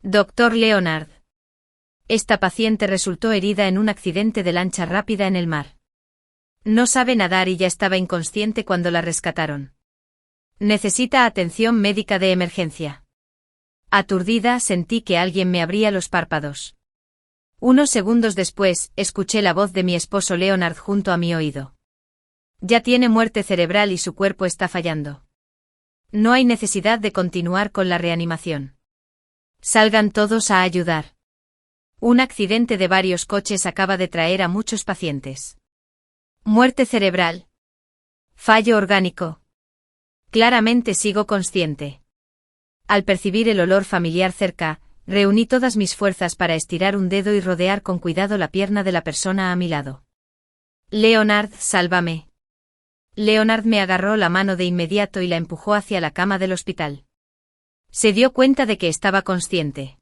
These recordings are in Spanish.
Doctor Leonard. Esta paciente resultó herida en un accidente de lancha rápida en el mar. No sabe nadar y ya estaba inconsciente cuando la rescataron. Necesita atención médica de emergencia. Aturdida, sentí que alguien me abría los párpados. Unos segundos después, escuché la voz de mi esposo Leonard junto a mi oído. Ya tiene muerte cerebral y su cuerpo está fallando. No hay necesidad de continuar con la reanimación. Salgan todos a ayudar. Un accidente de varios coches acaba de traer a muchos pacientes. Muerte cerebral. Fallo orgánico. Claramente sigo consciente. Al percibir el olor familiar cerca, reuní todas mis fuerzas para estirar un dedo y rodear con cuidado la pierna de la persona a mi lado. Leonard, sálvame. Leonard me agarró la mano de inmediato y la empujó hacia la cama del hospital. Se dio cuenta de que estaba consciente.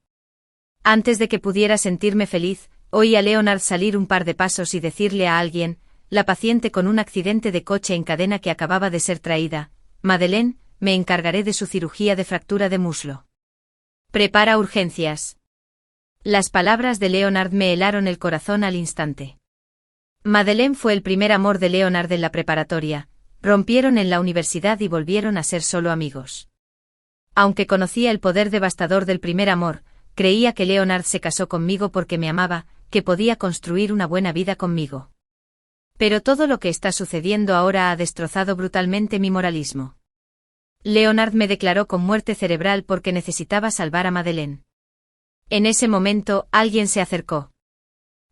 Antes de que pudiera sentirme feliz, oí a Leonard salir un par de pasos y decirle a alguien, la paciente con un accidente de coche en cadena que acababa de ser traída, Madeleine, me encargaré de su cirugía de fractura de muslo. Prepara urgencias. Las palabras de Leonard me helaron el corazón al instante. Madeleine fue el primer amor de Leonard en la preparatoria, rompieron en la universidad y volvieron a ser solo amigos. Aunque conocía el poder devastador del primer amor, creía que Leonard se casó conmigo porque me amaba, que podía construir una buena vida conmigo. Pero todo lo que está sucediendo ahora ha destrozado brutalmente mi moralismo. Leonard me declaró con muerte cerebral porque necesitaba salvar a Madeleine. En ese momento, alguien se acercó.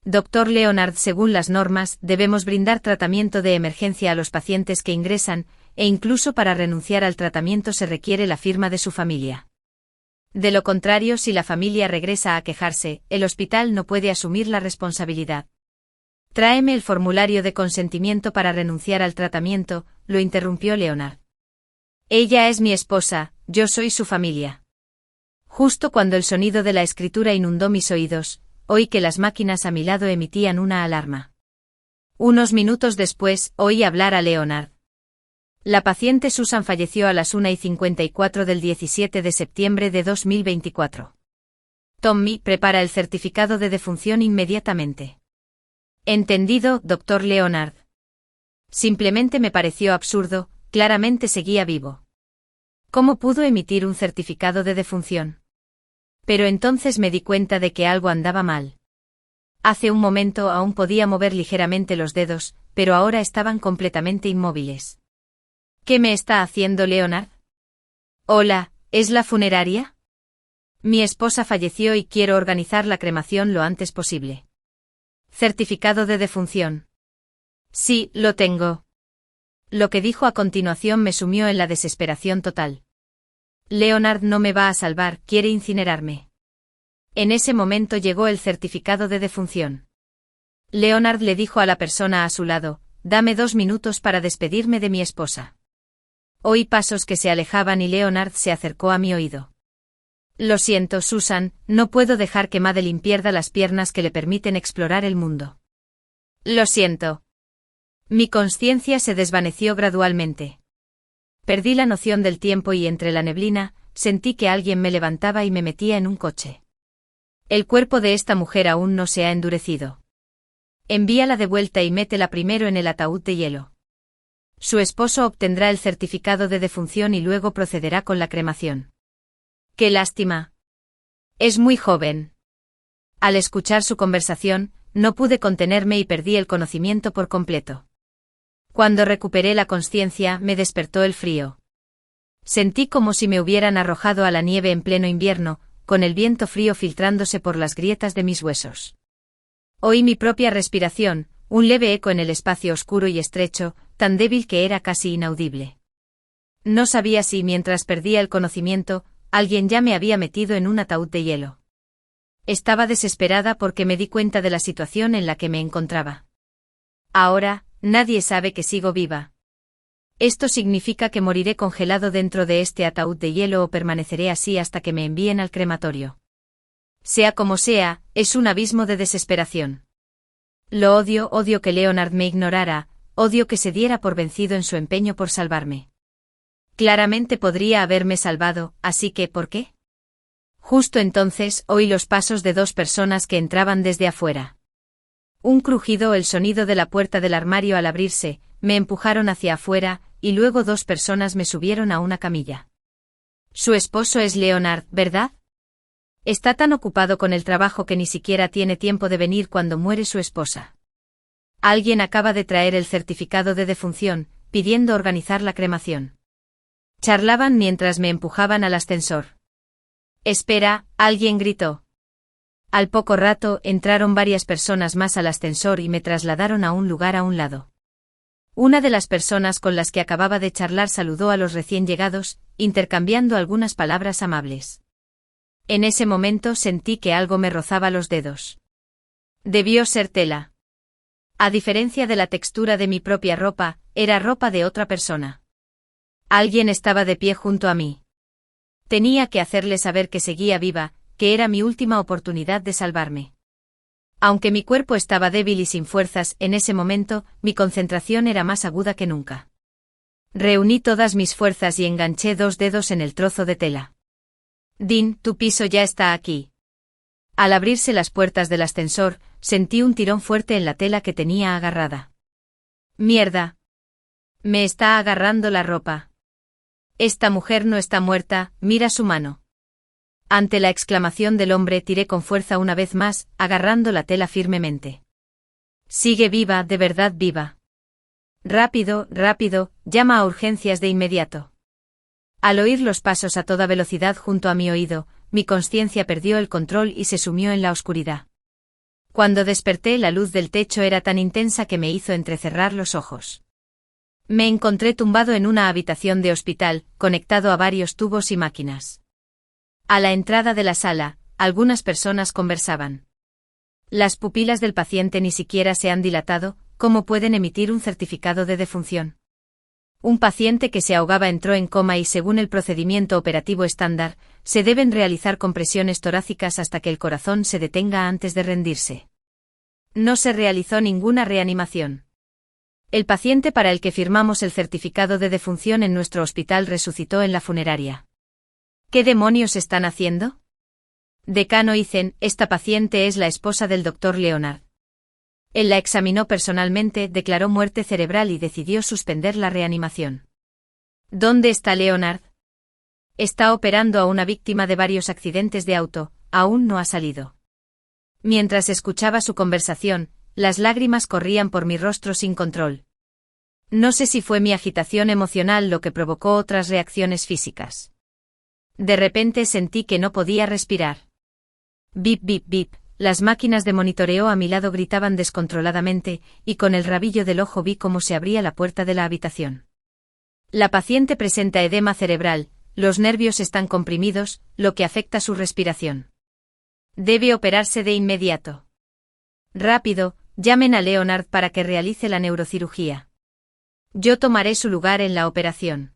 Doctor Leonard, según las normas, debemos brindar tratamiento de emergencia a los pacientes que ingresan, e incluso para renunciar al tratamiento se requiere la firma de su familia. De lo contrario, si la familia regresa a quejarse, el hospital no puede asumir la responsabilidad. Tráeme el formulario de consentimiento para renunciar al tratamiento, lo interrumpió Leonard. Ella es mi esposa, yo soy su familia. Justo cuando el sonido de la escritura inundó mis oídos, oí que las máquinas a mi lado emitían una alarma. Unos minutos después, oí hablar a Leonard. La paciente Susan falleció a las 1:54 del 17 de septiembre de 2024. Tommy, prepara el certificado de defunción inmediatamente. Entendido, doctor Leonard. Simplemente me pareció absurdo, claramente seguía vivo. ¿Cómo pudo emitir un certificado de defunción? Pero entonces me di cuenta de que algo andaba mal. Hace un momento aún podía mover ligeramente los dedos, pero ahora estaban completamente inmóviles. ¿Qué me está haciendo Leonard? Hola, ¿es la funeraria? Mi esposa falleció y quiero organizar la cremación lo antes posible. Certificado de defunción. Sí, lo tengo. Lo que dijo a continuación me sumió en la desesperación total. Leonard no me va a salvar, quiere incinerarme. En ese momento llegó el certificado de defunción. Leonard le dijo a la persona a su lado, dame 2 minutos para despedirme de mi esposa. Oí pasos que se alejaban y Leonard se acercó a mi oído. Lo siento, Susan, no puedo dejar que Madeleine pierda las piernas que le permiten explorar el mundo. Lo siento. Mi conciencia se desvaneció gradualmente. Perdí la noción del tiempo y entre la neblina, sentí que alguien me levantaba y me metía en un coche. El cuerpo de esta mujer aún no se ha endurecido. Envíala de vuelta y métela primero en el ataúd de hielo. Su esposo obtendrá el certificado de defunción y luego procederá con la cremación. ¡Qué lástima! Es muy joven. Al escuchar su conversación, no pude contenerme y perdí el conocimiento por completo. Cuando recuperé la consciencia, me despertó el frío. Sentí como si me hubieran arrojado a la nieve en pleno invierno, con el viento frío filtrándose por las grietas de mis huesos. Oí mi propia respiración, un leve eco en el espacio oscuro y estrecho, tan débil que era casi inaudible. No sabía si, mientras perdía el conocimiento, alguien ya me había metido en un ataúd de hielo. Estaba desesperada porque me di cuenta de la situación en la que me encontraba. Ahora, nadie sabe que sigo viva. Esto significa que moriré congelado dentro de este ataúd de hielo o permaneceré así hasta que me envíen al crematorio. Sea como sea, es un abismo de desesperación. Lo odio que Leonard me ignorara, odio que se diera por vencido en su empeño por salvarme. Claramente podría haberme salvado, así que, ¿por qué? Justo entonces oí los pasos de 2 personas que entraban desde afuera. Un crujido, el sonido de la puerta del armario al abrirse, me empujaron hacia afuera, y luego 2 personas me subieron a una camilla. Su esposo es Leonard, ¿verdad? Está tan ocupado con el trabajo que ni siquiera tiene tiempo de venir cuando muere su esposa. Alguien acaba de traer el certificado de defunción, pidiendo organizar la cremación. Charlaban mientras me empujaban al ascensor. Espera, alguien gritó. Al poco rato entraron varias personas más al ascensor y me trasladaron a un lugar a un lado. Una de las personas con las que acababa de charlar saludó a los recién llegados, intercambiando algunas palabras amables. En ese momento sentí que algo me rozaba los dedos. Debió ser tela. A diferencia de la textura de mi propia ropa, era ropa de otra persona. Alguien estaba de pie junto a mí. Tenía que hacerle saber que seguía viva, que era mi última oportunidad de salvarme. Aunque mi cuerpo estaba débil y sin fuerzas, en ese momento, mi concentración era más aguda que nunca. Reuní todas mis fuerzas y enganché 2 dedos en el trozo de tela. Dean, tu piso ya está aquí. Al abrirse las puertas del ascensor, sentí un tirón fuerte en la tela que tenía agarrada. Mierda. Me está agarrando la ropa. Esta mujer no está muerta, mira su mano. Ante la exclamación del hombre tiré con fuerza una vez más, agarrando la tela firmemente. Sigue viva, de verdad viva. Rápido, rápido, llama a urgencias de inmediato. Al oír los pasos a toda velocidad junto a mi oído, mi conciencia perdió el control y se sumió en la oscuridad. Cuando desperté, la luz del techo era tan intensa que me hizo entrecerrar los ojos. Me encontré tumbado en una habitación de hospital, conectado a varios tubos y máquinas. A la entrada de la sala, algunas personas conversaban. Las pupilas del paciente ni siquiera se han dilatado, ¿cómo pueden emitir un certificado de defunción? Un paciente que se ahogaba entró en coma y según el procedimiento operativo estándar, se deben realizar compresiones torácicas hasta que el corazón se detenga antes de rendirse. No se realizó ninguna reanimación. El paciente para el que firmamos el certificado de defunción en nuestro hospital resucitó en la funeraria. ¿Qué demonios están haciendo? Decano Ethan, esta paciente es la esposa del Dr. Leonard. Él la examinó personalmente, declaró muerte cerebral y decidió suspender la reanimación. ¿Dónde está Leonard? Está operando a una víctima de varios accidentes de auto, aún no ha salido. Mientras escuchaba su conversación, las lágrimas corrían por mi rostro sin control. No sé si fue mi agitación emocional lo que provocó otras reacciones físicas. De repente sentí que no podía respirar. Bip, bip, bip. Las máquinas de monitoreo a mi lado gritaban descontroladamente, y con el rabillo del ojo vi cómo se abría la puerta de la habitación. La paciente presenta edema cerebral, los nervios están comprimidos, lo que afecta su respiración. Debe operarse de inmediato. Rápido, llamen a Leonard para que realice la neurocirugía. Yo tomaré su lugar en la operación.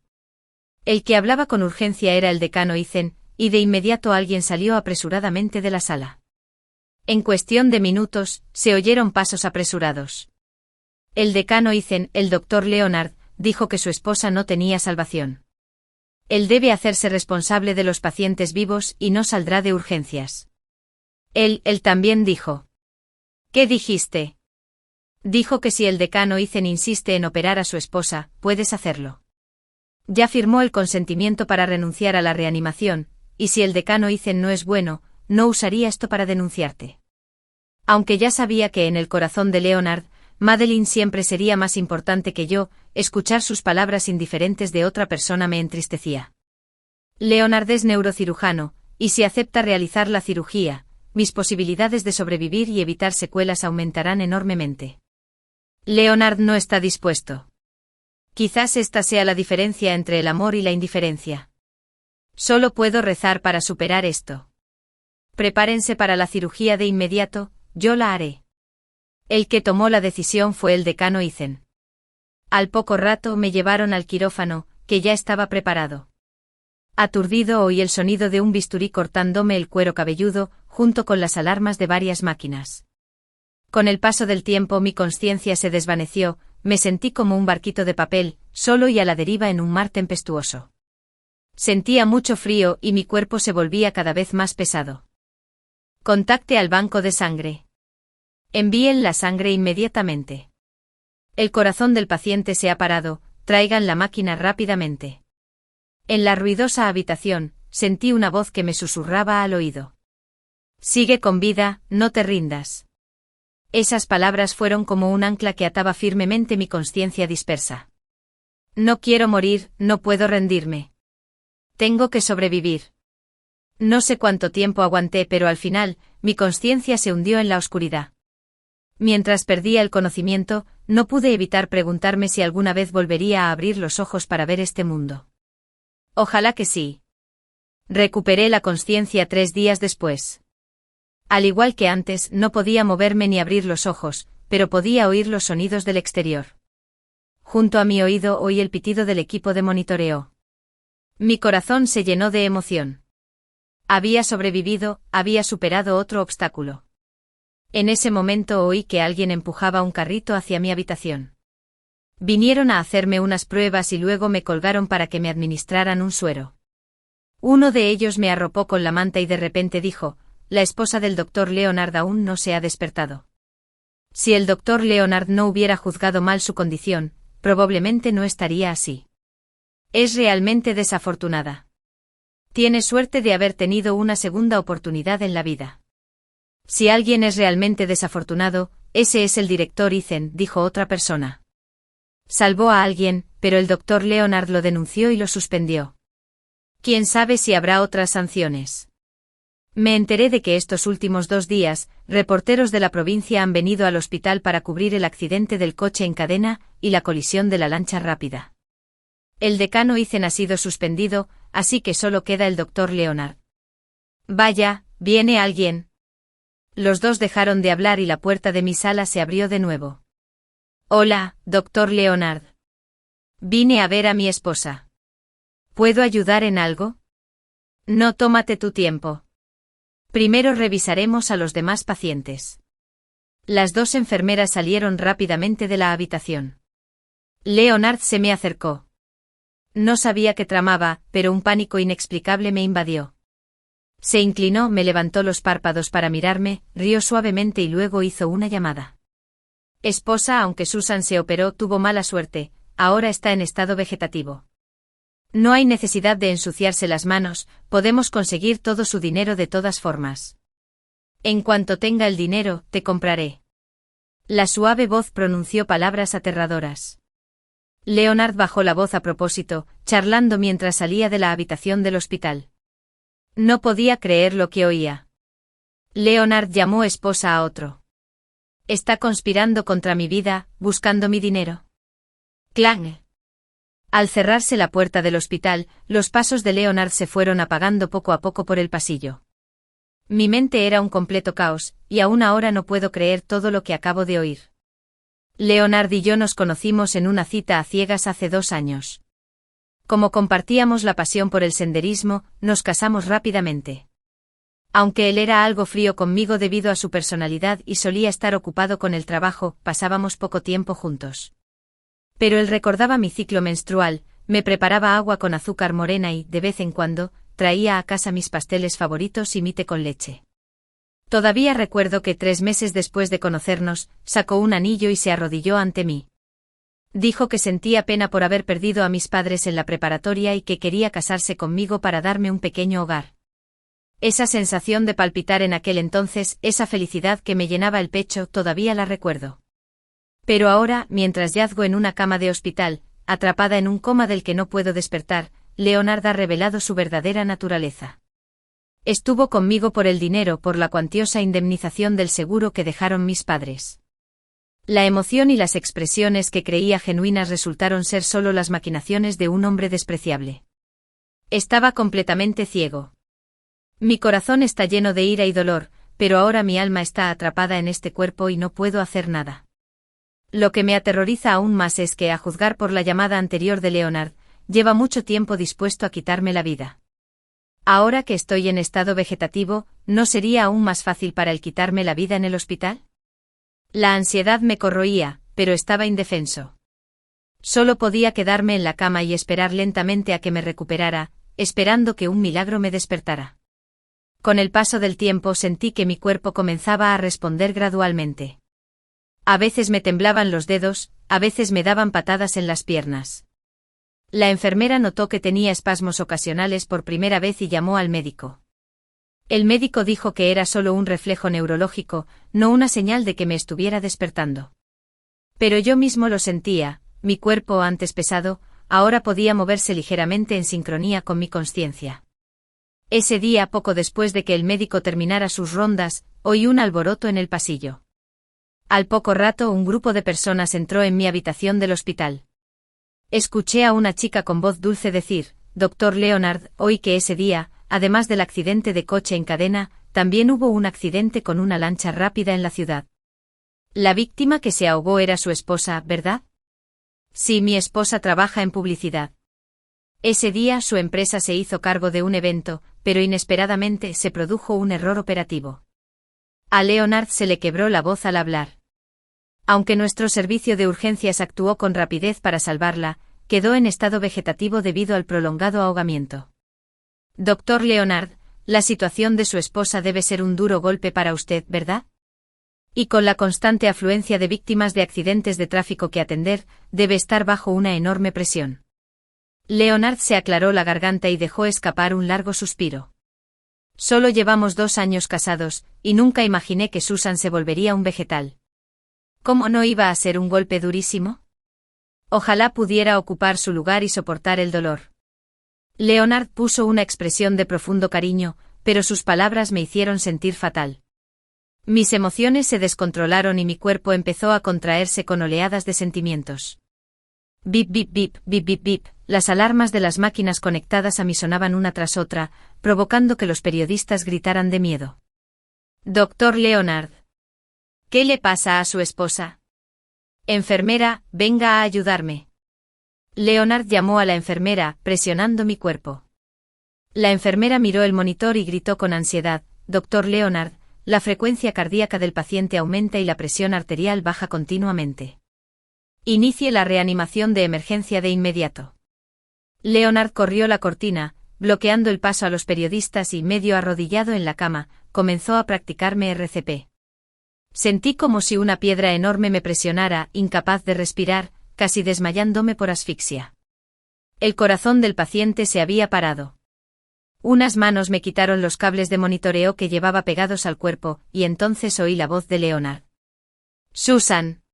El que hablaba con urgencia era el decano Ethan, y de inmediato alguien salió apresuradamente de la sala. En cuestión de minutos, se oyeron pasos apresurados. El decano Ethan, el doctor Leonard, dijo que su esposa no tenía salvación. Él debe hacerse responsable de los pacientes vivos y no saldrá de urgencias. Él también dijo. ¿Qué dijiste? Dijo que si el decano Ethan insiste en operar a su esposa, puedes hacerlo. Ya firmó el consentimiento para renunciar a la reanimación, y si el decano Ethan no es bueno, no usaría esto para denunciarte. Aunque ya sabía que en el corazón de Leonard, Madeline siempre sería más importante que yo, escuchar sus palabras indiferentes de otra persona me entristecía. Leonard es neurocirujano, y si acepta realizar la cirugía, mis posibilidades de sobrevivir y evitar secuelas aumentarán enormemente. Leonard no está dispuesto. Quizás esta sea la diferencia entre el amor y la indiferencia. Solo puedo rezar para superar esto. Prepárense para la cirugía de inmediato, yo la haré. El que tomó la decisión fue el decano Ethan. Al poco rato me llevaron al quirófano, que ya estaba preparado. Aturdido oí el sonido de un bisturí cortándome el cuero cabelludo, junto con las alarmas de varias máquinas. Con el paso del tiempo mi conciencia se desvaneció, me sentí como un barquito de papel, solo y a la deriva en un mar tempestuoso. Sentía mucho frío y mi cuerpo se volvía cada vez más pesado. Contacte al banco de sangre. Envíen la sangre inmediatamente. El corazón del paciente se ha parado, traigan la máquina rápidamente. En la ruidosa habitación, sentí una voz que me susurraba al oído. Sigue con vida, no te rindas. Esas palabras fueron como un ancla que ataba firmemente mi conciencia dispersa. No quiero morir, no puedo rendirme. Tengo que sobrevivir. No sé cuánto tiempo aguanté, pero al final, mi conciencia se hundió en la oscuridad. Mientras perdía el conocimiento, no pude evitar preguntarme si alguna vez volvería a abrir los ojos para ver este mundo. Ojalá que sí. Recuperé la conciencia 3 días después. Al igual que antes, no podía moverme ni abrir los ojos, pero podía oír los sonidos del exterior. Junto a mi oído oí el pitido del equipo de monitoreo. Mi corazón se llenó de emoción. Había sobrevivido, había superado otro obstáculo. En ese momento oí que alguien empujaba un carrito hacia mi habitación. Vinieron a hacerme unas pruebas y luego me colgaron para que me administraran un suero. Uno de ellos me arropó con la manta y de repente dijo: la esposa del doctor Leonard aún no se ha despertado. Si el doctor Leonard no hubiera juzgado mal su condición, probablemente no estaría así. Es realmente desafortunada. Tiene suerte de haber tenido una segunda oportunidad en la vida. Si alguien es realmente desafortunado, ese es el director Ethan, dijo otra persona. Salvó a alguien, pero el doctor Leonard lo denunció y lo suspendió. ¿Quién sabe si habrá otras sanciones? Me enteré de que estos últimos 2 días, reporteros de la provincia han venido al hospital para cubrir el accidente del coche en cadena y la colisión de la lancha rápida. El decano Ethan ha sido suspendido, así que solo queda el doctor Leonard. Vaya, ¿viene alguien? Los dos dejaron de hablar y la puerta de mi sala se abrió de nuevo. Hola, doctor Leonard. Vine a ver a mi esposa. ¿Puedo ayudar en algo? No, tómate tu tiempo. Primero revisaremos a los demás pacientes. Las 2 enfermeras salieron rápidamente de la habitación. Leonard se me acercó. No sabía qué tramaba, pero un pánico inexplicable me invadió. Se inclinó, me levantó los párpados para mirarme, rió suavemente y luego hizo una llamada. Esposa, aunque Susan se operó, tuvo mala suerte, ahora está en estado vegetativo. No hay necesidad de ensuciarse las manos, podemos conseguir todo su dinero de todas formas. En cuanto tenga el dinero, te compraré. La suave voz pronunció palabras aterradoras. Leonard bajó la voz a propósito, charlando mientras salía de la habitación del hospital. No podía creer lo que oía. Leonard llamó esposa a otro. Está conspirando contra mi vida, buscando mi dinero. Clang. Al cerrarse la puerta del hospital, los pasos de Leonard se fueron apagando poco a poco por el pasillo. Mi mente era un completo caos, y aún ahora no puedo creer todo lo que acabo de oír. Leonard y yo nos conocimos en una cita a ciegas hace 2 años. Como compartíamos la pasión por el senderismo, nos casamos rápidamente. Aunque él era algo frío conmigo debido a su personalidad y solía estar ocupado con el trabajo, pasábamos poco tiempo juntos. Pero él recordaba mi ciclo menstrual, me preparaba agua con azúcar morena y, de vez en cuando, traía a casa mis pasteles favoritos y mi té con leche. Todavía recuerdo que 3 meses después de conocernos, sacó un anillo y se arrodilló ante mí. Dijo que sentía pena por haber perdido a mis padres en la preparatoria y que quería casarse conmigo para darme un pequeño hogar. Esa sensación de palpitar en aquel entonces, esa felicidad que me llenaba el pecho, todavía la recuerdo. Pero ahora, mientras yazgo en una cama de hospital, atrapada en un coma del que no puedo despertar, Leonard ha revelado su verdadera naturaleza. Estuvo conmigo por el dinero, por la cuantiosa indemnización del seguro que dejaron mis padres. La emoción y las expresiones que creía genuinas resultaron ser solo las maquinaciones de un hombre despreciable. Estaba completamente ciego. Mi corazón está lleno de ira y dolor, pero ahora mi alma está atrapada en este cuerpo y no puedo hacer nada. Lo que me aterroriza aún más es que, a juzgar por la llamada anterior de Leonard, lleva mucho tiempo dispuesto a quitarme la vida. Ahora que estoy en estado vegetativo, ¿no sería aún más fácil para él quitarme la vida en el hospital? La ansiedad me corroía, pero estaba indefenso. Solo podía quedarme en la cama y esperar lentamente a que me recuperara, esperando que un milagro me despertara. Con el paso del tiempo sentí que mi cuerpo comenzaba a responder gradualmente. A veces me temblaban los dedos, a veces me daban patadas en las piernas. La enfermera notó que tenía espasmos ocasionales por primera vez y llamó al médico. El médico dijo que era solo un reflejo neurológico, no una señal de que me estuviera despertando. Pero yo mismo lo sentía, mi cuerpo antes pesado, ahora podía moverse ligeramente en sincronía con mi consciencia. Ese día, poco después de que el médico terminara sus rondas, oí un alboroto en el pasillo. Al poco rato un grupo de personas entró en mi habitación del hospital. Escuché a una chica con voz dulce decir, «Doctor Leonard, oí que ese día, además del accidente de coche en cadena, también hubo un accidente con una lancha rápida en la ciudad. La víctima que se ahogó era su esposa, ¿verdad?» «Sí, mi esposa trabaja en publicidad. Ese día su empresa se hizo cargo de un evento, pero inesperadamente se produjo un error operativo». A Leonard se le quebró la voz al hablar. Aunque nuestro servicio de urgencias actuó con rapidez para salvarla, quedó en estado vegetativo debido al prolongado ahogamiento. «Doctor Leonard, la situación de su esposa debe ser un duro golpe para usted, ¿verdad? Y con la constante afluencia de víctimas de accidentes de tráfico que atender, debe estar bajo una enorme presión». Leonard se aclaró la garganta y dejó escapar un largo suspiro. «Solo llevamos 2 años casados, y nunca imaginé que Susan se volvería un vegetal. ¿Cómo no iba a ser un golpe durísimo? Ojalá pudiera ocupar su lugar y soportar el dolor». Leonard puso una expresión de profundo cariño, pero sus palabras me hicieron sentir fatal. Mis emociones se descontrolaron y mi cuerpo empezó a contraerse con oleadas de sentimientos. Bip, bip, bip, bip, bip, bip. Las alarmas de las máquinas conectadas a mí sonaban una tras otra, provocando que los periodistas gritaran de miedo. «Doctor Leonard. ¿Qué le pasa a su esposa? Enfermera, venga a ayudarme». Leonard llamó a la enfermera, presionando mi cuerpo. La enfermera miró el monitor y gritó con ansiedad, «Doctor Leonard, la frecuencia cardíaca del paciente aumenta y la presión arterial baja continuamente. Inicie la reanimación de emergencia de inmediato». Leonard corrió la cortina, bloqueando el paso a los periodistas y, medio arrodillado en la cama, comenzó a practicarme RCP. Sentí como si una piedra enorme me presionara, incapaz de respirar, casi desmayándome por asfixia. El corazón del paciente se había parado. Unas manos me quitaron los cables de monitoreo que llevaba pegados al cuerpo, y entonces oí la voz de Leonard. «Susan».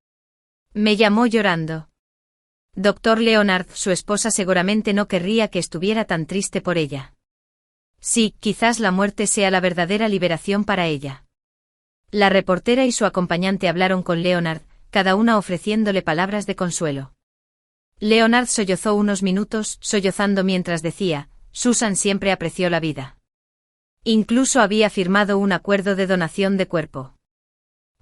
Me llamó llorando. «Doctor Leonard, su esposa seguramente no querría que estuviera tan triste por ella. Sí, quizás la muerte sea la verdadera liberación para ella». La reportera y su acompañante hablaron con Leonard, cada una ofreciéndole palabras de consuelo. Leonard sollozó unos minutos, sollozando mientras decía, «Susan siempre apreció la vida. Incluso había firmado un acuerdo de donación de cuerpo.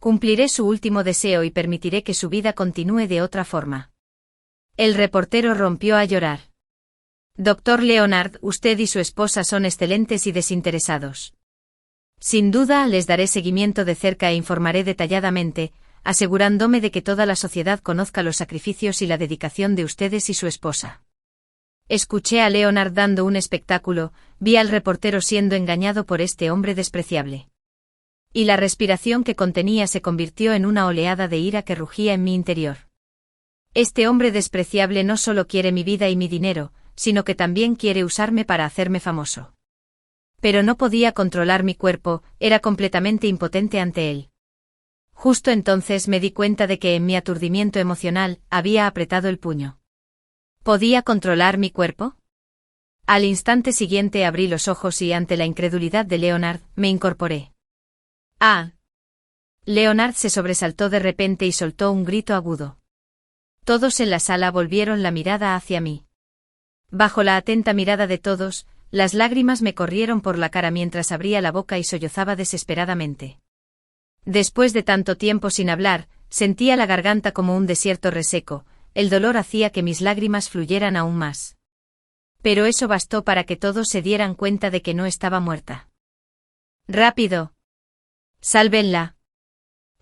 Cumpliré su último deseo y permitiré que su vida continúe de otra forma». El reportero rompió a llorar. «Doctor Leonard, usted y su esposa son excelentes y desinteresados. Sin duda les daré seguimiento de cerca e informaré detalladamente, asegurándome de que toda la sociedad conozca los sacrificios y la dedicación de ustedes y su esposa». Escuché a Leonard dando un espectáculo, vi al reportero siendo engañado por este hombre despreciable. Y la respiración que contenía se convirtió en una oleada de ira que rugía en mi interior. Este hombre despreciable no solo quiere mi vida y mi dinero, sino que también quiere usarme para hacerme famoso. Pero no podía controlar mi cuerpo, era completamente impotente ante él. Justo entonces me di cuenta de que en mi aturdimiento emocional había apretado el puño. ¿Podía controlar mi cuerpo? Al instante siguiente abrí los ojos y, ante la incredulidad de Leonard, me incorporé. «¡Ah!». Leonard se sobresaltó de repente y soltó un grito agudo. Todos en la sala volvieron la mirada hacia mí. Bajo la atenta mirada de todos, las lágrimas me corrieron por la cara mientras abría la boca y sollozaba desesperadamente. Después de tanto tiempo sin hablar, sentía la garganta como un desierto reseco, el dolor hacía que mis lágrimas fluyeran aún más. Pero eso bastó para que todos se dieran cuenta de que no estaba muerta. «¡Rápido! ¡Sálvenla!».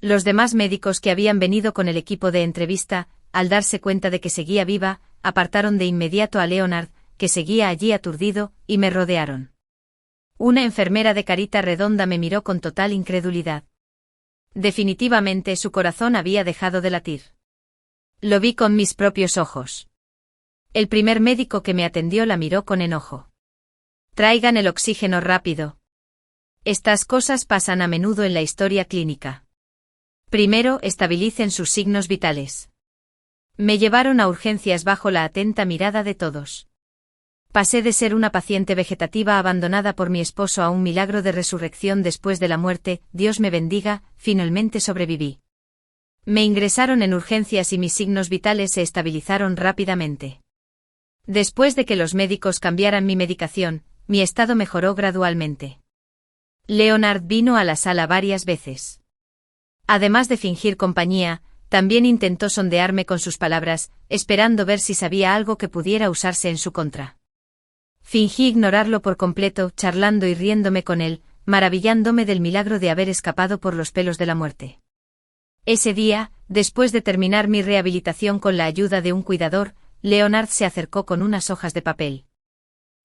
Los demás médicos que habían venido con el equipo de entrevista, al darse cuenta de que seguía viva, apartaron de inmediato a Leonard, que seguía allí aturdido, y me rodearon. Una enfermera de carita redonda me miró con total incredulidad. Definitivamente su corazón había dejado de latir. Lo vi con mis propios ojos. El primer médico que me atendió la miró con enojo. Traigan el oxígeno rápido. Estas cosas pasan a menudo en la historia clínica. Primero, estabilicen sus signos vitales. Me llevaron a urgencias bajo la atenta mirada de todos. Pasé de ser una paciente vegetativa abandonada por mi esposo a un milagro de resurrección después de la muerte, Dios me bendiga, finalmente sobreviví. Me ingresaron en urgencias y mis signos vitales se estabilizaron rápidamente. Después de que los médicos cambiaran mi medicación, mi estado mejoró gradualmente. Leonard vino a la sala varias veces. Además de fingir compañía, también intentó sondearme con sus palabras, esperando ver si sabía algo que pudiera usarse en su contra. Fingí ignorarlo por completo, charlando y riéndome con él, maravillándome del milagro de haber escapado por los pelos de la muerte. Ese día, después de terminar mi rehabilitación con la ayuda de un cuidador, Leonard se acercó con unas hojas de papel.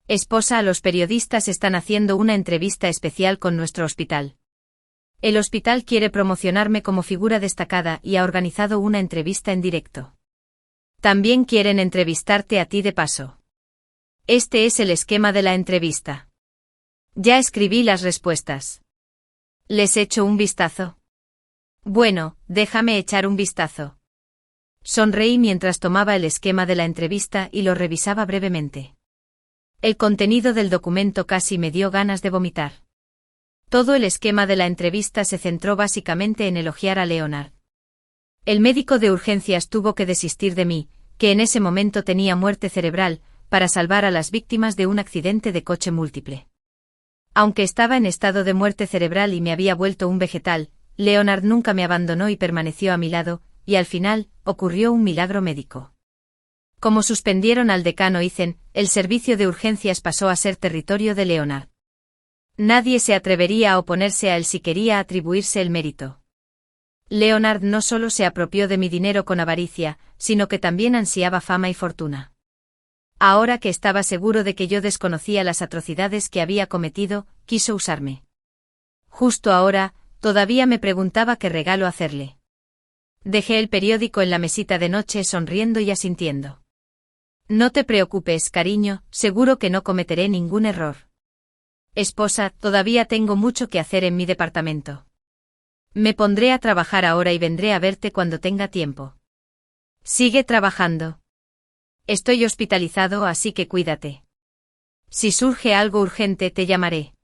Esposa, los periodistas están haciendo una entrevista especial con nuestro hospital. El hospital quiere promocionarme como figura destacada y ha organizado una entrevista en directo. También quieren entrevistarte a ti de paso. Este es el esquema de la entrevista. Ya escribí las respuestas. ¿Les echo un vistazo? Bueno, déjame echar un vistazo. Sonreí mientras tomaba el esquema de la entrevista y lo revisaba brevemente. El contenido del documento casi me dio ganas de vomitar. Todo el esquema de la entrevista se centró básicamente en elogiar a Leonard. El médico de urgencias tuvo que desistir de mí, que en ese momento tenía muerte cerebral, para salvar a las víctimas de un accidente de coche múltiple. Aunque estaba en estado de muerte cerebral y me había vuelto un vegetal, Leonard nunca me abandonó y permaneció a mi lado, y al final, ocurrió un milagro médico. Como suspendieron al decano Eisen, el servicio de urgencias pasó a ser territorio de Leonard. Nadie se atrevería a oponerse a él si quería atribuirse el mérito. Leonard no solo se apropió de mi dinero con avaricia, sino que también ansiaba fama y fortuna. Ahora que estaba seguro de que yo desconocía las atrocidades que había cometido, quiso usarme. Justo ahora, todavía me preguntaba qué regalo hacerle. Dejé el periódico en la mesita de noche sonriendo y asintiendo. No te preocupes, cariño, seguro que no cometeré ningún error. Esposa, todavía tengo mucho que hacer en mi departamento. Me pondré a trabajar ahora y vendré a verte cuando tenga tiempo. Sigue trabajando. Estoy hospitalizado, así que cuídate. Si surge algo urgente te llamaré.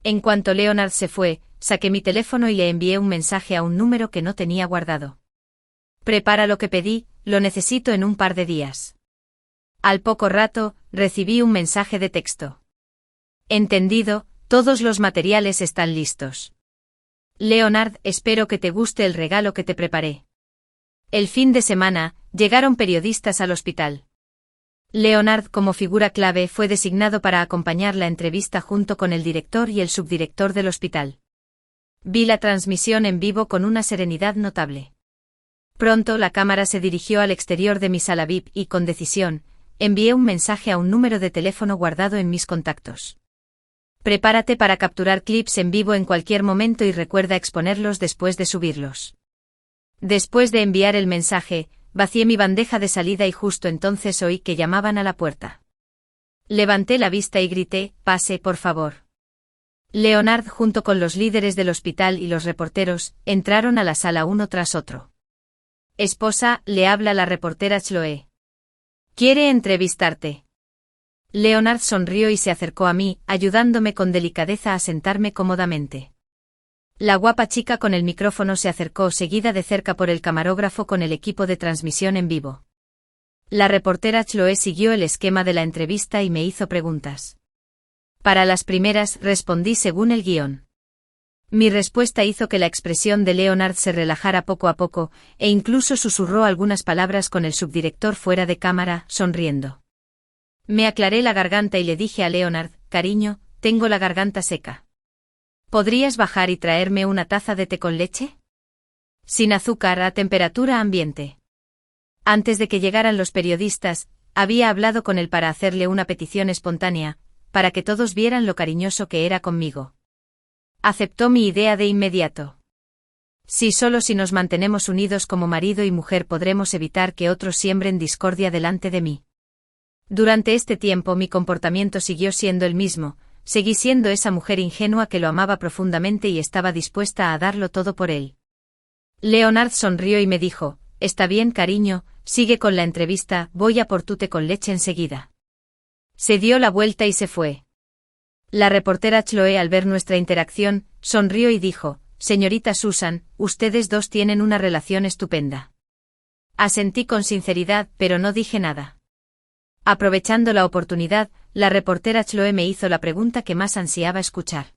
En cuanto Leonard se fue, saqué mi teléfono y le envié un mensaje a un número que no tenía guardado. Prepara lo que pedí, lo necesito en un par de días. Al poco rato, recibí un mensaje de texto. Entendido, todos los materiales están listos. Leonard, espero que te guste el regalo que te preparé. El fin de semana, llegaron periodistas al hospital. Leonard, como figura clave, fue designado para acompañar la entrevista junto con el director y el subdirector del hospital. Vi la transmisión en vivo con una serenidad notable. Pronto la cámara se dirigió al exterior de mi sala VIP y, con decisión, envié un mensaje a un número de teléfono guardado en mis contactos. Prepárate para capturar clips en vivo en cualquier momento y recuerda exponerlos después de subirlos. Después de enviar el mensaje, vacié mi bandeja de salida y justo entonces oí que llamaban a la puerta. Levanté la vista y grité, «Pase, por favor». Leonard, junto con los líderes del hospital y los reporteros, entraron a la sala uno tras otro. Esposa, le habla la reportera Chloe. Quiere entrevistarte. Leonard sonrió y se acercó a mí, ayudándome con delicadeza a sentarme cómodamente. La guapa chica con el micrófono se acercó seguida de cerca por el camarógrafo con el equipo de transmisión en vivo. La reportera Chloe siguió el esquema de la entrevista y me hizo preguntas. Para las primeras, respondí según el guión. Mi respuesta hizo que la expresión de Leonard se relajara poco a poco, e incluso susurró algunas palabras con el subdirector fuera de cámara, sonriendo. Me aclaré la garganta y le dije a Leonard, «Cariño, tengo la garganta seca. ¿Podrías bajar y traerme una taza de té con leche? Sin azúcar, a temperatura ambiente». Antes de que llegaran los periodistas, había hablado con él para hacerle una petición espontánea, para que todos vieran lo cariñoso que era conmigo. Aceptó mi idea de inmediato. Si solo si nos mantenemos unidos como marido y mujer podremos evitar que otros siembren discordia delante de mí. Durante este tiempo mi comportamiento siguió siendo el mismo, seguí siendo esa mujer ingenua que lo amaba profundamente y estaba dispuesta a darlo todo por él. Leonard sonrió y me dijo, «Está bien, cariño, sigue con la entrevista, voy a por tu té con leche enseguida». Se dio la vuelta y se fue. La reportera Chloe, al ver nuestra interacción, sonrió y dijo, «Señorita Susan, ustedes dos tienen una relación estupenda». Asentí con sinceridad, pero no dije nada. Aprovechando la oportunidad, la reportera Chloe me hizo la pregunta que más ansiaba escuchar.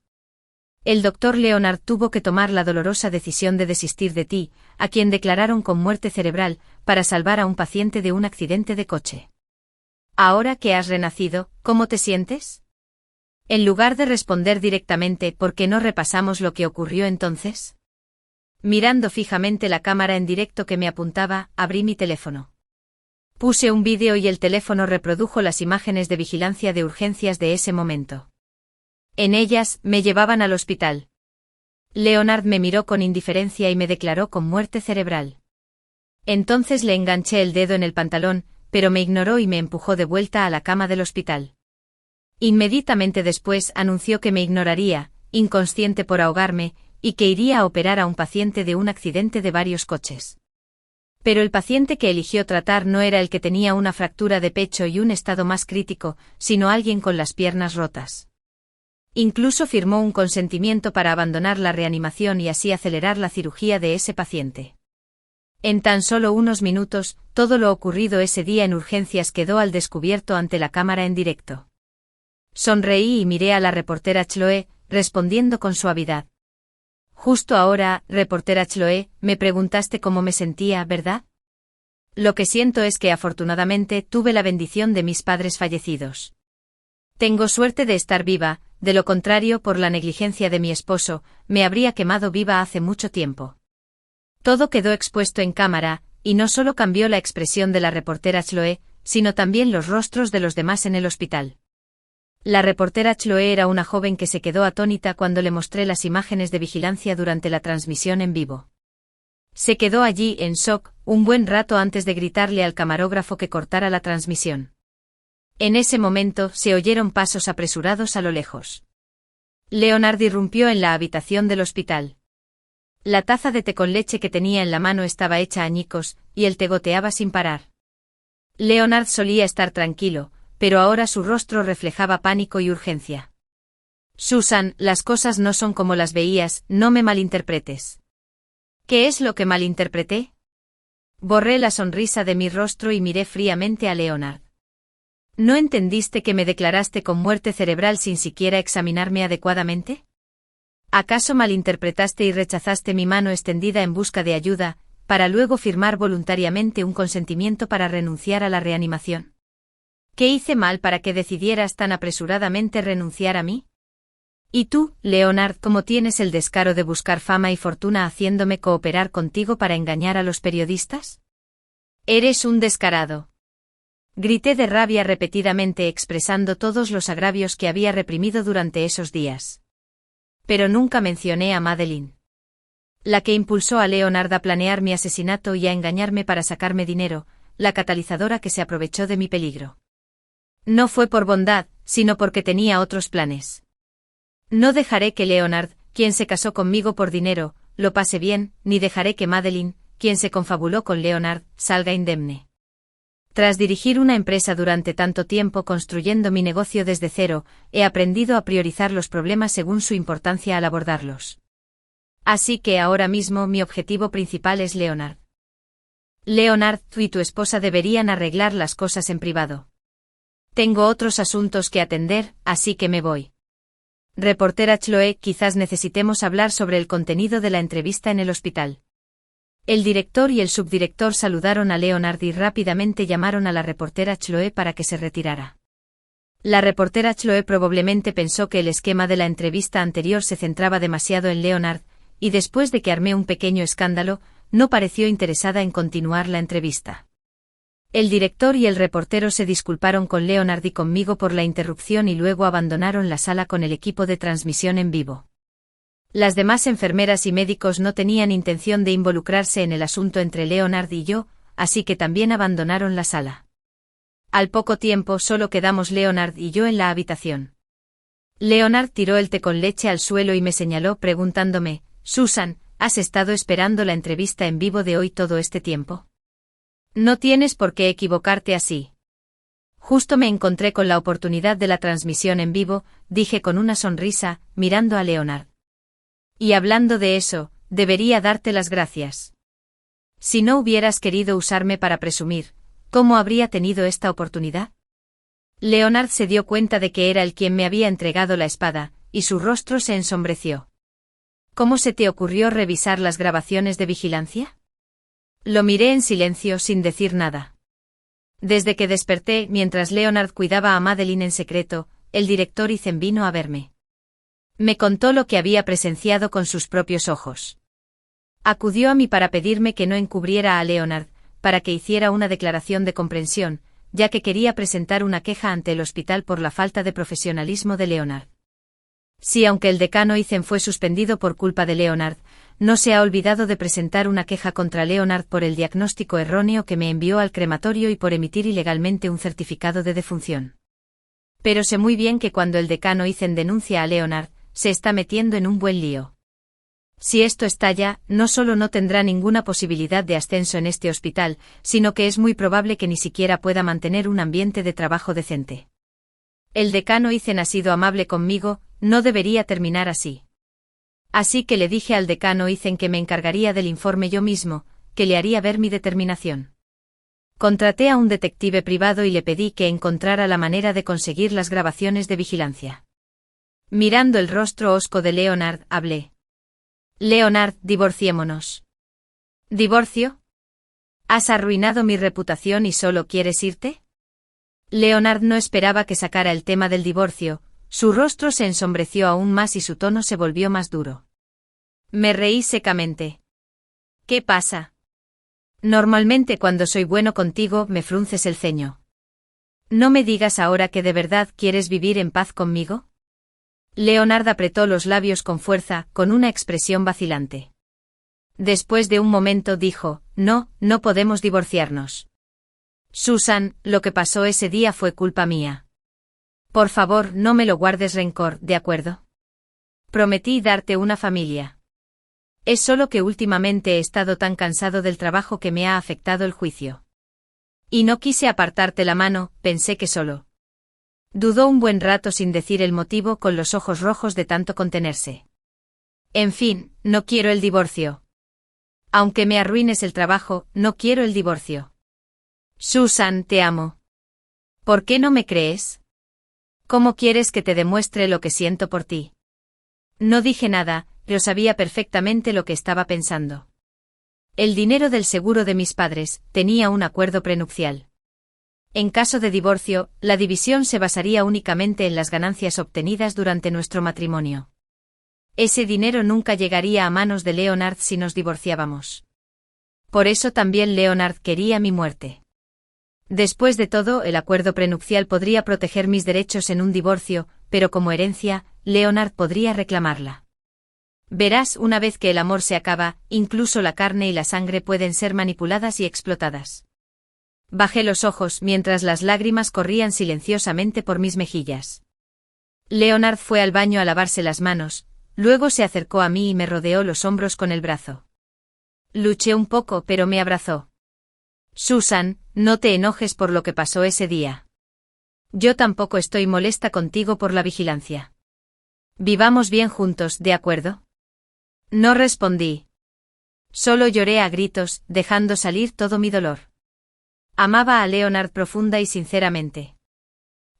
El doctor Leonard tuvo que tomar la dolorosa decisión de desistir de ti, a quien declararon con muerte cerebral, para salvar a un paciente de un accidente de coche. Ahora que has renacido, ¿cómo te sientes? En lugar de responder directamente, ¿por qué no repasamos lo que ocurrió entonces? Mirando fijamente la cámara en directo que me apuntaba, abrí mi teléfono. Puse un vídeo y el teléfono reprodujo las imágenes de vigilancia de urgencias de ese momento. En ellas, me llevaban al hospital. Leonard me miró con indiferencia y me declaró con muerte cerebral. Entonces le enganché el dedo en el pantalón, pero me ignoró y me empujó de vuelta a la cama del hospital. Inmediatamente después anunció que me ignoraría, inconsciente por ahogarme, y que iría a operar a un paciente de un accidente de varios coches. Pero el paciente que eligió tratar no era el que tenía una fractura de pecho y un estado más crítico, sino alguien con las piernas rotas. Incluso firmó un consentimiento para abandonar la reanimación y así acelerar la cirugía de ese paciente. En tan solo unos minutos, todo lo ocurrido ese día en urgencias quedó al descubierto ante la cámara en directo. Sonreí y miré a la reportera Chloe, respondiendo con suavidad. Justo ahora, reportera Chloe, me preguntaste cómo me sentía, ¿verdad? Lo que siento es que afortunadamente tuve la bendición de mis padres fallecidos. Tengo suerte de estar viva, de lo contrario, por la negligencia de mi esposo, me habría quemado viva hace mucho tiempo. Todo quedó expuesto en cámara, y no solo cambió la expresión de la reportera Chloe, sino también los rostros de los demás en el hospital. La reportera Chloe era una joven que se quedó atónita cuando le mostré las imágenes de vigilancia durante la transmisión en vivo. Se quedó allí en shock un buen rato antes de gritarle al camarógrafo que cortara la transmisión. En ese momento se oyeron pasos apresurados a lo lejos. Leonard irrumpió en la habitación del hospital. La taza de té con leche que tenía en la mano estaba hecha añicos, y el té goteaba sin parar. Leonard solía estar tranquilo, pero ahora su rostro reflejaba pánico y urgencia. Susan, las cosas no son como las veías, no me malinterpretes. ¿Qué es lo que malinterpreté? Borré la sonrisa de mi rostro y miré fríamente a Leonard. ¿No entendiste que me declaraste con muerte cerebral sin siquiera examinarme adecuadamente? ¿Acaso malinterpretaste y rechazaste mi mano extendida en busca de ayuda, para luego firmar voluntariamente un consentimiento para renunciar a la reanimación? ¿Qué hice mal para que decidieras tan apresuradamente renunciar a mí? ¿Y tú, Leonard, cómo tienes el descaro de buscar fama y fortuna haciéndome cooperar contigo para engañar a los periodistas? Eres un descarado. Grité de rabia repetidamente expresando todos los agravios que había reprimido durante esos días. Pero nunca mencioné a Madeline. La que impulsó a Leonard a planear mi asesinato y a engañarme para sacarme dinero, la catalizadora que se aprovechó de mi peligro. No fue por bondad, sino porque tenía otros planes. No dejaré que Leonard, quien se casó conmigo por dinero, lo pase bien, ni dejaré que Madeline, quien se confabuló con Leonard, salga indemne. Tras dirigir una empresa durante tanto tiempo construyendo mi negocio desde cero, he aprendido a priorizar los problemas según su importancia al abordarlos. Así que ahora mismo mi objetivo principal es Leonard. Leonard, tú y tu esposa deberían arreglar las cosas en privado. Tengo otros asuntos que atender, así que me voy. Reportera Chloe, quizás necesitemos hablar sobre el contenido de la entrevista en el hospital. El director y el subdirector saludaron a Leonard y rápidamente llamaron a la reportera Chloe para que se retirara. La reportera Chloe probablemente pensó que el esquema de la entrevista anterior se centraba demasiado en Leonard, y después de que armé un pequeño escándalo, no pareció interesada en continuar la entrevista. El director y el reportero se disculparon con Leonard y conmigo por la interrupción y luego abandonaron la sala con el equipo de transmisión en vivo. Las demás enfermeras y médicos no tenían intención de involucrarse en el asunto entre Leonard y yo, así que también abandonaron la sala. Al poco tiempo solo quedamos Leonard y yo en la habitación. Leonard tiró el té con leche al suelo y me señaló preguntándome, «Susan, ¿has estado esperando la entrevista en vivo de hoy todo este tiempo? No tienes por qué equivocarte así». Justo me encontré con la oportunidad de la transmisión en vivo, dije con una sonrisa, mirando a Leonard. Y hablando de eso, debería darte las gracias. Si no hubieras querido usarme para presumir, ¿cómo habría tenido esta oportunidad? Leonard se dio cuenta de que era él quien me había entregado la espada, y su rostro se ensombreció. ¿Cómo se te ocurrió revisar las grabaciones de vigilancia? Lo miré en silencio sin decir nada. Desde que desperté mientras Leonard cuidaba a Madeline en secreto, el director Ethan vino a verme. Me contó lo que había presenciado con sus propios ojos. Acudió a mí para pedirme que no encubriera a Leonard, para que hiciera una declaración de comprensión, ya que quería presentar una queja ante el hospital por la falta de profesionalismo de Leonard. Sí, aunque el decano Ethan fue suspendido por culpa de Leonard, no se ha olvidado de presentar una queja contra Leonard por el diagnóstico erróneo que me envió al crematorio y por emitir ilegalmente un certificado de defunción. Pero sé muy bien que cuando el decano Ethan denuncia a Leonard, se está metiendo en un buen lío. Si esto estalla, no solo no tendrá ninguna posibilidad de ascenso en este hospital, sino que es muy probable que ni siquiera pueda mantener un ambiente de trabajo decente. El decano Ethan ha sido amable conmigo, no debería terminar así. Así que le dije al decano Ethan que me encargaría del informe yo mismo, que le haría ver mi determinación. Contraté a un detective privado y le pedí que encontrara la manera de conseguir las grabaciones de vigilancia. Mirando el rostro hosco de Leonard, hablé. Leonard, divorciémonos. ¿Divorcio? ¿Has arruinado mi reputación y solo quieres irte? Leonard no esperaba que sacara el tema del divorcio, su rostro se ensombreció aún más y su tono se volvió más duro. Me reí secamente. ¿Qué pasa? Normalmente cuando soy bueno contigo me frunces el ceño. ¿No me digas ahora que de verdad quieres vivir en paz conmigo? Leonard apretó los labios con fuerza, con una expresión vacilante. Después de un momento dijo, no, no podemos divorciarnos. Susan, lo que pasó ese día fue culpa mía. Por favor, no me lo guardes rencor, ¿de acuerdo? Prometí darte una familia. Es solo que últimamente he estado tan cansado del trabajo que me ha afectado el juicio. Y no quise apartarte la mano, pensé que solo. Dudó un buen rato sin decir el motivo con los ojos rojos de tanto contenerse. En fin, no quiero el divorcio. Aunque me arruines el trabajo, no quiero el divorcio. Susan, te amo. ¿Por qué no me crees? ¿Cómo quieres que te demuestre lo que siento por ti? No dije nada, pero sabía perfectamente lo que estaba pensando. El dinero del seguro de mis padres, tenía un acuerdo prenupcial. En caso de divorcio, la división se basaría únicamente en las ganancias obtenidas durante nuestro matrimonio. Ese dinero nunca llegaría a manos de Leonard si nos divorciábamos. Por eso también Leonard quería mi muerte. Después de todo, el acuerdo prenupcial podría proteger mis derechos en un divorcio, pero como herencia, Leonard podría reclamarla. Verás, una vez que el amor se acaba, incluso la carne y la sangre pueden ser manipuladas y explotadas. Bajé los ojos mientras las lágrimas corrían silenciosamente por mis mejillas. Leonard fue al baño a lavarse las manos, luego se acercó a mí y me rodeó los hombros con el brazo. Luché un poco, pero me abrazó. Susan, no te enojes por lo que pasó ese día. Yo tampoco estoy molesta contigo por la vigilancia. Vivamos bien juntos, ¿de acuerdo? No respondí. Solo lloré a gritos, dejando salir todo mi dolor. Amaba a Leonard profunda y sinceramente.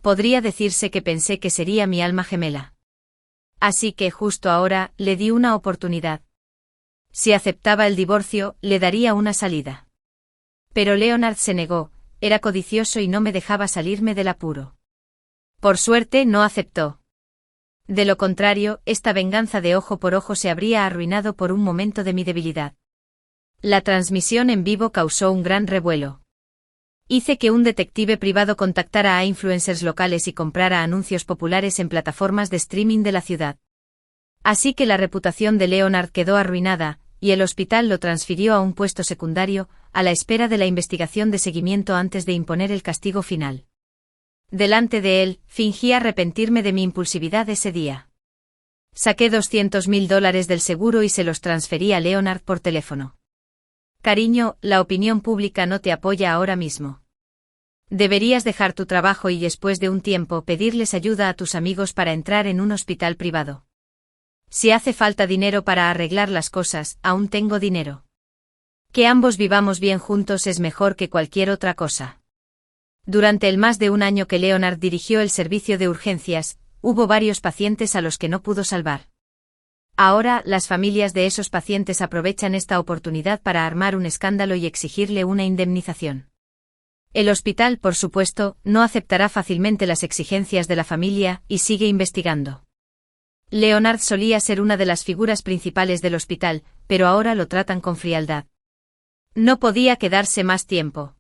Podría decirse que pensé que sería mi alma gemela. Así que justo ahora, le di una oportunidad. Si aceptaba el divorcio, le daría una salida. Pero Leonard se negó, era codicioso y no me dejaba salirme del apuro. Por suerte no aceptó. De lo contrario, esta venganza de ojo por ojo se habría arruinado por un momento de mi debilidad. La transmisión en vivo causó un gran revuelo. Hice que un detective privado contactara a influencers locales y comprara anuncios populares en plataformas de streaming de la ciudad. Así que la reputación de Leonard quedó arruinada, y el hospital lo transfirió a un puesto secundario, a la espera de la investigación de seguimiento antes de imponer el castigo final. Delante de él, fingí arrepentirme de mi impulsividad ese día. Saqué $200.000 del seguro y se los transferí a Leonard por teléfono. Cariño, la opinión pública no te apoya ahora mismo. Deberías dejar tu trabajo y después de un tiempo pedirles ayuda a tus amigos para entrar en un hospital privado. Si hace falta dinero para arreglar las cosas, aún tengo dinero. Que ambos vivamos bien juntos es mejor que cualquier otra cosa. Durante el más de un año que Leonard dirigió el servicio de urgencias, hubo varios pacientes a los que no pudo salvar. Ahora, las familias de esos pacientes aprovechan esta oportunidad para armar un escándalo y exigirle una indemnización. El hospital, por supuesto, no aceptará fácilmente las exigencias de la familia y sigue investigando. Leonard solía ser una de las figuras principales del hospital, pero ahora lo tratan con frialdad. No podía quedarse más tiempo.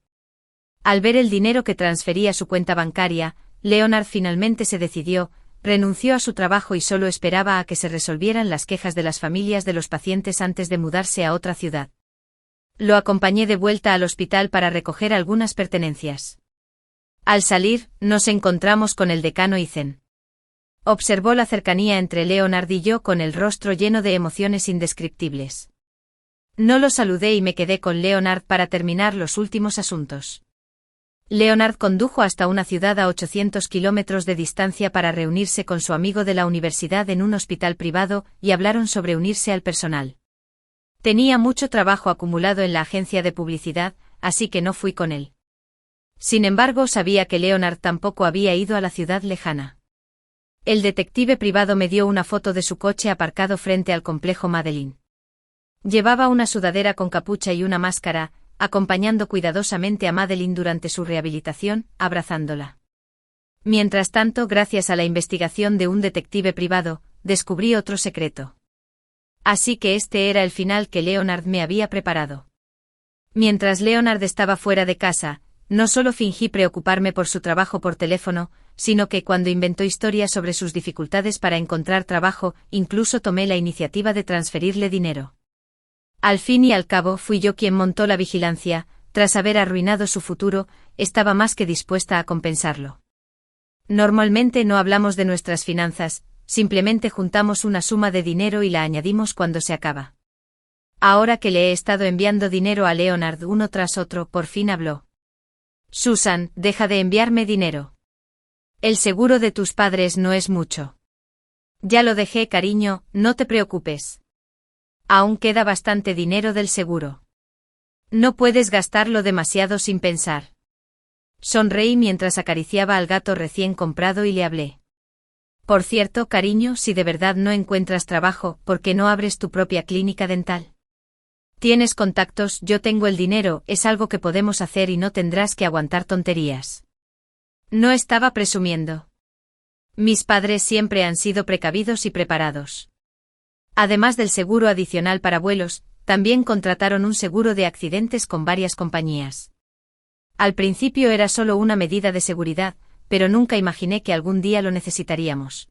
Al ver el dinero que transfería a su cuenta bancaria, Leonard finalmente se decidió, renunció a su trabajo y solo esperaba a que se resolvieran las quejas de las familias de los pacientes antes de mudarse a otra ciudad. Lo acompañé de vuelta al hospital para recoger algunas pertenencias. Al salir, nos encontramos con el decano Ethan. Observó la cercanía entre Leonard y yo con el rostro lleno de emociones indescriptibles. No lo saludé y me quedé con Leonard para terminar los últimos asuntos. Leonard condujo hasta una ciudad a 800 kilómetros de distancia para reunirse con su amigo de la universidad en un hospital privado y hablaron sobre unirse al personal. Tenía mucho trabajo acumulado en la agencia de publicidad, así que no fui con él. Sin embargo, sabía que Leonard tampoco había ido a la ciudad lejana. El detective privado me dio una foto de su coche aparcado frente al complejo Madeline. Llevaba una sudadera con capucha y una máscara, acompañando cuidadosamente a Madeline durante su rehabilitación, abrazándola. Mientras tanto, gracias a la investigación de un detective privado, descubrí otro secreto. Así que este era el final que Leonard me había preparado. Mientras Leonard estaba fuera de casa, no solo fingí preocuparme por su trabajo por teléfono, sino que cuando inventó historias sobre sus dificultades para encontrar trabajo, incluso tomé la iniciativa de transferirle dinero. Al fin y al cabo fui yo quien montó la vigilancia, tras haber arruinado su futuro, estaba más que dispuesta a compensarlo. Normalmente no hablamos de nuestras finanzas, simplemente juntamos una suma de dinero y la añadimos cuando se acaba. Ahora que le he estado enviando dinero a Leonard uno tras otro, por fin habló. Susan, deja de enviarme dinero. El seguro de tus padres no es mucho. Ya lo dejé, cariño, no te preocupes. Aún queda bastante dinero del seguro. No puedes gastarlo demasiado sin pensar. Sonreí mientras acariciaba al gato recién comprado y le hablé. Por cierto, cariño, si de verdad no encuentras trabajo, ¿por qué no abres tu propia clínica dental? Tienes contactos, yo tengo el dinero, es algo que podemos hacer y no tendrás que aguantar tonterías. No estaba presumiendo. Mis padres siempre han sido precavidos y preparados. Además del seguro adicional para vuelos, también contrataron un seguro de accidentes con varias compañías. Al principio era solo una medida de seguridad, pero nunca imaginé que algún día lo necesitaríamos.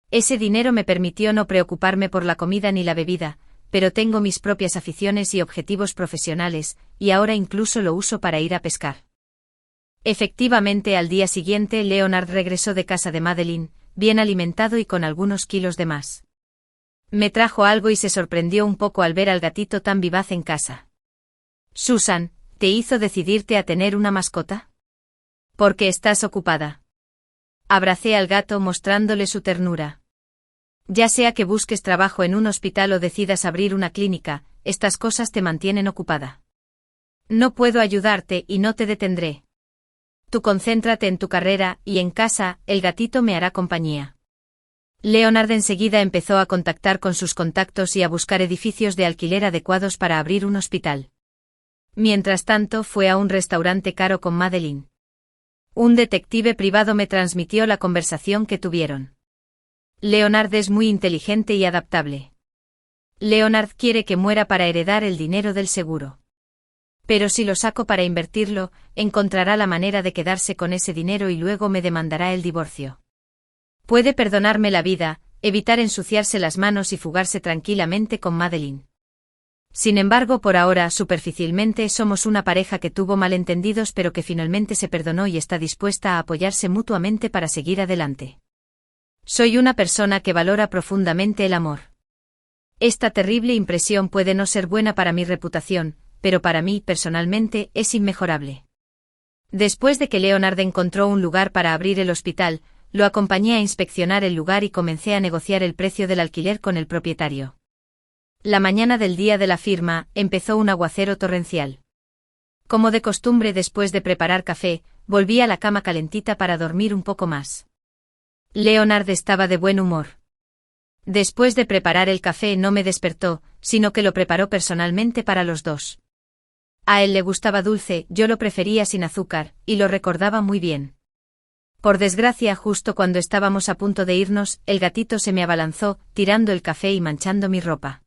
Ese dinero me permitió no preocuparme por la comida ni la bebida, pero tengo mis propias aficiones y objetivos profesionales, y ahora incluso lo uso para ir a pescar. Efectivamente, al día siguiente Leonard regresó de casa de Madeline, bien alimentado y con algunos kilos de más. Me trajo algo y se sorprendió un poco al ver al gatito tan vivaz en casa. Susan, ¿te hizo decidirte a tener una mascota? Porque estás ocupada. Abracé al gato mostrándole su ternura. Ya sea que busques trabajo en un hospital o decidas abrir una clínica, estas cosas te mantienen ocupada. No puedo ayudarte y no te detendré. Tú concéntrate en tu carrera y en casa, el gatito me hará compañía. Leonard enseguida empezó a contactar con sus contactos y a buscar edificios de alquiler adecuados para abrir un hospital. Mientras tanto, fue a un restaurante caro con Madeline. Un detective privado me transmitió la conversación que tuvieron. Leonard es muy inteligente y adaptable. Leonard quiere que muera para heredar el dinero del seguro. Pero si lo saco para invertirlo, encontrará la manera de quedarse con ese dinero y luego me demandará el divorcio. Puede perdonarme la vida, evitar ensuciarse las manos y fugarse tranquilamente con Madeline. Sin embargo, por ahora, superficialmente, somos una pareja que tuvo malentendidos pero que finalmente se perdonó y está dispuesta a apoyarse mutuamente para seguir adelante. Soy una persona que valora profundamente el amor. Esta terrible impresión puede no ser buena para mi reputación, pero para mí, personalmente, es inmejorable. Después de que Leonard encontró un lugar para abrir el hospital, lo acompañé a inspeccionar el lugar y comencé a negociar el precio del alquiler con el propietario. La mañana del día de la firma, empezó un aguacero torrencial. Como de costumbre, después de preparar café, volví a la cama calentita para dormir un poco más. Leonard estaba de buen humor. Después de preparar el café no me despertó, sino que lo preparó personalmente para los dos. A él le gustaba dulce, yo lo prefería sin azúcar, y lo recordaba muy bien. Por desgracia, justo cuando estábamos a punto de irnos, el gatito se me abalanzó, tirando el café y manchando mi ropa.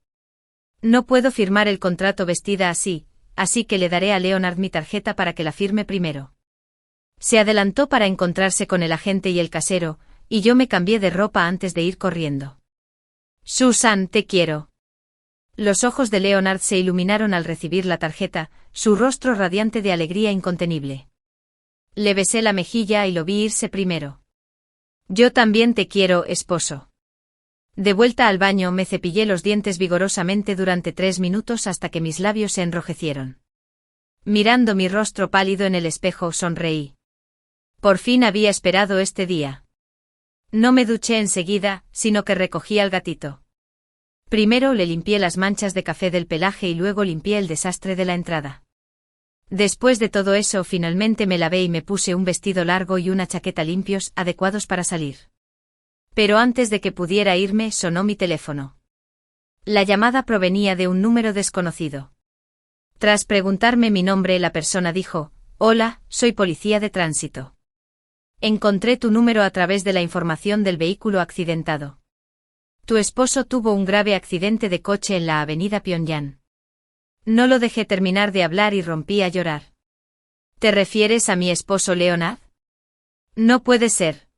No puedo firmar el contrato vestida así que le daré a Leonard mi tarjeta para que la firme primero. Se adelantó para encontrarse con el agente y el casero, y yo me cambié de ropa antes de ir corriendo. Susan, te quiero. Los ojos de Leonard se iluminaron al recibir la tarjeta, su rostro radiante de alegría incontenible. Le besé la mejilla y lo vi irse primero. Yo también te quiero, esposo. De vuelta al baño me cepillé los dientes vigorosamente durante 3 minutos hasta que mis labios se enrojecieron. Mirando mi rostro pálido en el espejo, sonreí. Por fin había esperado este día. No me duché enseguida, sino que recogí al gatito. Primero le limpié las manchas de café del pelaje y luego limpié el desastre de la entrada. Después de todo eso, finalmente me lavé y me puse un vestido largo y una chaqueta limpios, adecuados para salir. Pero antes de que pudiera irme, sonó mi teléfono. La llamada provenía de un número desconocido. Tras preguntarme mi nombre, la persona dijo: «Hola, soy policía de tránsito. Encontré tu número a través de la información del vehículo accidentado. Tu esposo tuvo un grave accidente de coche en la avenida Pyongyang». No lo dejé terminar de hablar y rompí a llorar. «¿Te refieres a mi esposo Leonard?» «No puede ser.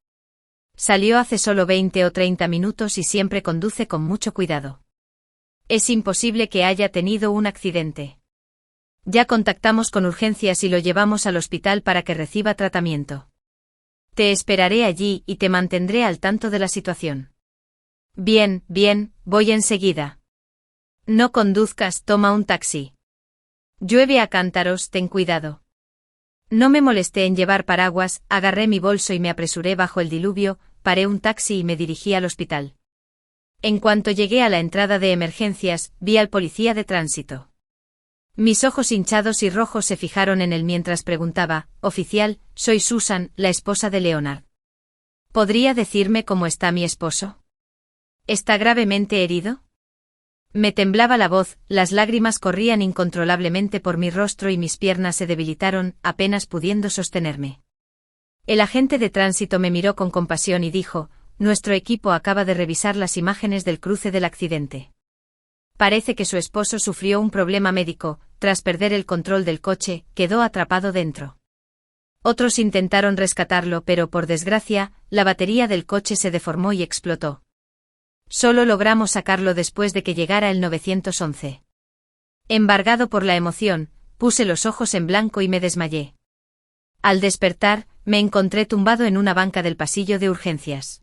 Salió hace solo 20 o 30 minutos y siempre conduce con mucho cuidado. Es imposible que haya tenido un accidente. Ya contactamos con urgencias y lo llevamos al hospital para que reciba tratamiento. Te esperaré allí y te mantendré al tanto de la situación». «Bien, voy enseguida». «No conduzcas, toma un taxi. Llueve a cántaros, ten cuidado». No me molesté en llevar paraguas, agarré mi bolso y me apresuré bajo el diluvio, paré un taxi y me dirigí al hospital. En cuanto llegué a la entrada de emergencias, vi al policía de tránsito. Mis ojos hinchados y rojos se fijaron en él mientras preguntaba: «Oficial, soy Susan, la esposa de Leonard. ¿Podría decirme cómo está mi esposo? ¿Está gravemente herido?» Me temblaba la voz, las lágrimas corrían incontrolablemente por mi rostro y mis piernas se debilitaron, apenas pudiendo sostenerme. El agente de tránsito me miró con compasión y dijo: «Nuestro equipo acaba de revisar las imágenes del cruce del accidente. Parece que su esposo sufrió un problema médico, tras perder el control del coche, quedó atrapado dentro. Otros intentaron rescatarlo pero por desgracia, la batería del coche se deformó y explotó. Solo logramos sacarlo después de que llegara el 911. Embargado por la emoción, puse los ojos en blanco y me desmayé. Al despertar, me encontré tumbado en una banca del pasillo de urgencias.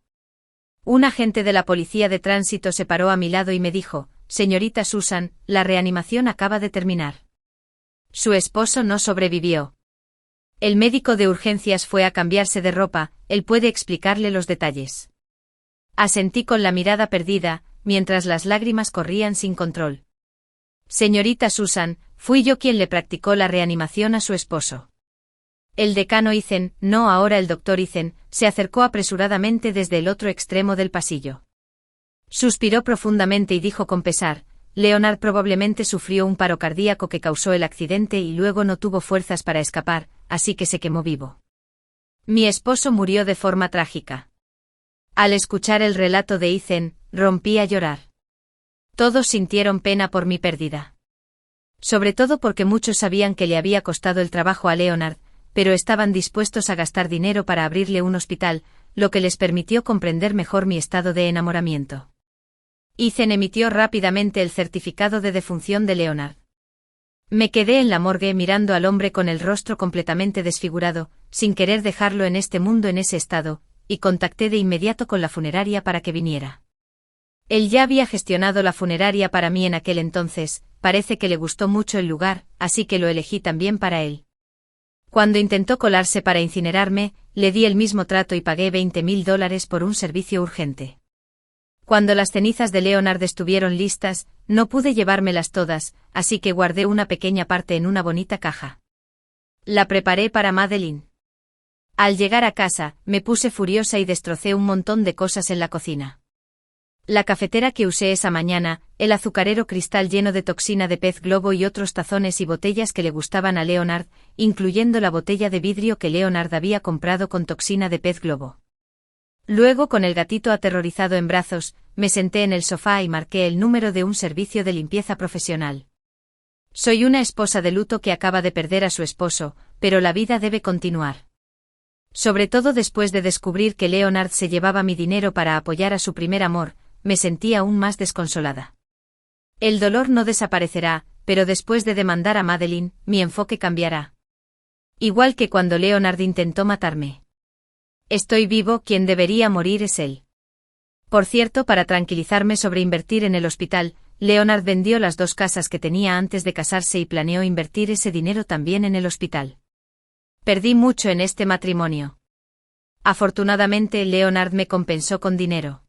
Un agente de la policía de tránsito se paró a mi lado y me dijo: «Señorita Susan, la reanimación acaba de terminar. Su esposo no sobrevivió. El médico de urgencias fue a cambiarse de ropa, él puede explicarle los detalles». Asentí con la mirada perdida, mientras las lágrimas corrían sin control. «Señorita Susan, fui yo quien le practicó la reanimación a su esposo». El decano Ethan, no ahora el doctor Ethan, se acercó apresuradamente desde el otro extremo del pasillo. Suspiró profundamente y dijo con pesar: «Leonard probablemente sufrió un paro cardíaco que causó el accidente y luego no tuvo fuerzas para escapar, así que se quemó vivo. Mi esposo murió de forma trágica». Al escuchar el relato de Ethan, rompí a llorar. Todos sintieron pena por mi pérdida. Sobre todo porque muchos sabían que le había costado el trabajo a Leonard, pero estaban dispuestos a gastar dinero para abrirle un hospital, lo que les permitió comprender mejor mi estado de enamoramiento. Ethan emitió rápidamente el certificado de defunción de Leonard. Me quedé en la morgue mirando al hombre con el rostro completamente desfigurado, sin querer dejarlo en este mundo en ese estado, y contacté de inmediato con la funeraria para que viniera. Él ya había gestionado la funeraria para mí en aquel entonces, parece que le gustó mucho el lugar, así que lo elegí también para él. Cuando intentó colarse para incinerarme, le di el mismo trato y pagué $20,000 por un servicio urgente. Cuando las cenizas de Leonard estuvieron listas, no pude llevármelas todas, así que guardé una pequeña parte en una bonita caja. La preparé para Madeline. Al llegar a casa, me puse furiosa y destrocé un montón de cosas en la cocina. La cafetera que usé esa mañana, el azucarero cristal lleno de toxina de pez globo y otros tazones y botellas que le gustaban a Leonard, incluyendo la botella de vidrio que Leonard había comprado con toxina de pez globo. Luego, con el gatito aterrorizado en brazos, me senté en el sofá y marqué el número de un servicio de limpieza profesional. Soy una esposa de luto que acaba de perder a su esposo, pero la vida debe continuar. Sobre todo después de descubrir que Leonard se llevaba mi dinero para apoyar a su primer amor, me sentí aún más desconsolada. El dolor no desaparecerá, pero después de demandar a Madeline, mi enfoque cambiará. Igual que cuando Leonard intentó matarme. Estoy vivo, quien debería morir es él. Por cierto, para tranquilizarme sobre invertir en el hospital, Leonard vendió las 2 casas que tenía antes de casarse y planeó invertir ese dinero también en el hospital. Perdí mucho en este matrimonio. Afortunadamente, Leonard me compensó con dinero.